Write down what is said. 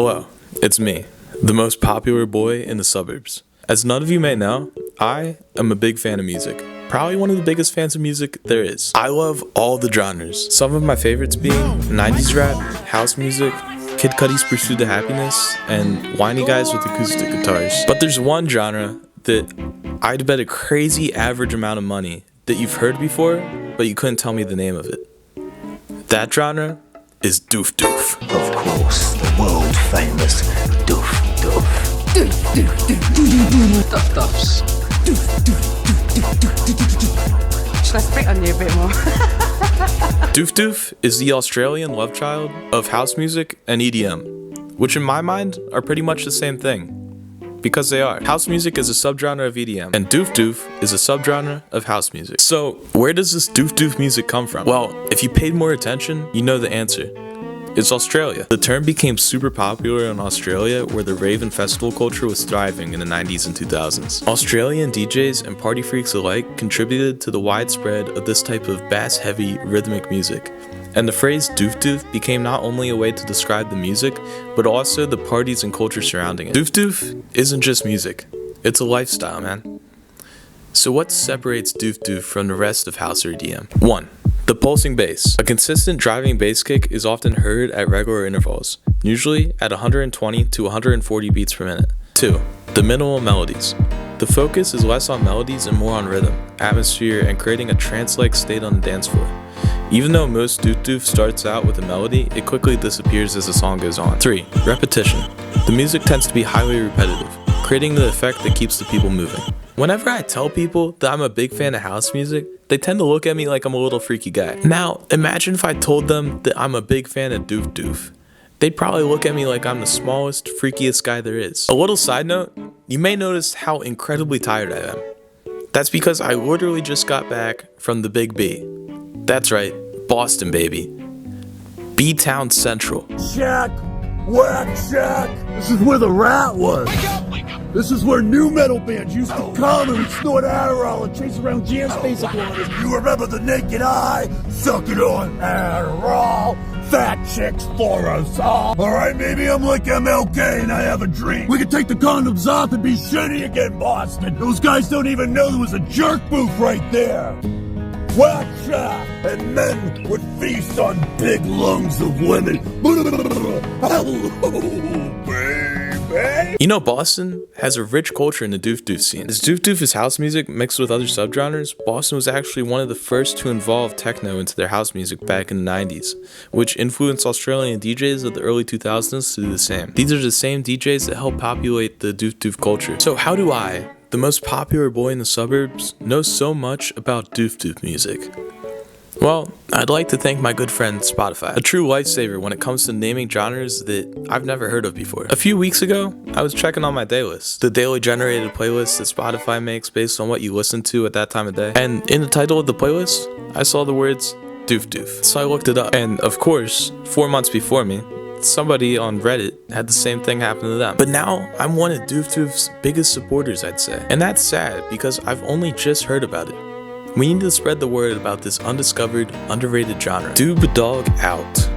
Hello, it's me, the most popular boy in the suburbs. As none of you may know, I am a big fan of music. Probably one of the biggest fans of music there is. I love all the genres. Some of my favorites being 90s rap, house music, Kid Cudi's Pursuit of Happiness, and whiny guys with acoustic guitars. But there's one genre that I'd bet a crazy average amount of money that you've heard before, but you couldn't tell me the name of it. That genre is Doof Doof. Of course, the world famous Doof Doof. Doof Doof Doof Doof Doof Duffs. Doof Doof Doof Doof Doof. Should I spit on you a bit more? Doof Doof is the Australian love child of house music and EDM, which in my mind are pretty much the same thing. Because they are. House music is a subgenre of EDM, and Doof Doof is a subgenre of house music. So, where does this Doof Doof music come from? Well, if you paid more attention, you know the answer. It's Australia. The term became super popular in Australia, where the rave and festival culture was thriving in the 90s and 2000s. Australian DJs and party freaks alike contributed to the widespread of this type of bass-heavy rhythmic music. And the phrase Doof Doof became not only a way to describe the music, but also the parties and culture surrounding it. Doof Doof isn't just music, it's a lifestyle, man. So what separates Doof Doof from the rest of house or EDM? 1. The pulsing bass. A consistent driving bass kick is often heard at regular intervals, usually at 120 to 140 beats per minute. 2. The minimal melodies. The focus is less on melodies and more on rhythm, atmosphere, and creating a trance-like state on the dance floor. Even though most Doof Doof starts out with a melody, it quickly disappears as the song goes on. 3. Repetition. The music tends to be highly repetitive, creating the effect that keeps the people moving. Whenever I tell people that I'm a big fan of house music, they tend to look at me like I'm a little freaky guy. Now, imagine if I told them that I'm a big fan of Doof Doof. They'd probably look at me like I'm the smallest, freakiest guy there is. A little side note, you may notice how incredibly tired I am. That's because I literally just got back from the Big B. That's right, Boston, baby. B-Town Central. Check! Whack check! This is where the rat was! This is where new metal bands used to come and snort Adderall and chase around jam space applause. You remember the naked eye? Suck it on Adderall! Fat chicks for us all! Alright, maybe I'm like MLK and I have a dream. We could take the condoms off and be shitty again, Boston! Those guys don't even know there was a jerk booth right there! Whack shot, and men would feast on big lungs of women. Hello, baby. You know, Boston has a rich culture in the Doof Doof scene. As Doof Doof is house music mixed with other subgenres, Boston was actually one of the first to involve techno into their house music back in the 90s, which influenced Australian DJs of the early 2000s to do the same. These are the same DJs that helped populate the Doof Doof culture. So how do I, the most popular boy in the suburbs, know so much about Doof Doof music? Well, I'd like to thank my good friend Spotify, a true lifesaver when it comes to naming genres that I've never heard of before. A few weeks ago, I was checking on my day list, the daily generated playlist that Spotify makes based on what you listen to at that time of day. And in the title of the playlist, I saw the words Doof Doof. So I looked it up. And of course, 4 months before me, somebody on Reddit had the same thing happen to them. But now, I'm one of Doof Doof's biggest supporters, I'd say. And that's sad, because I've only just heard about it. We need to spread the word about this undiscovered, underrated genre. Doob Dog out.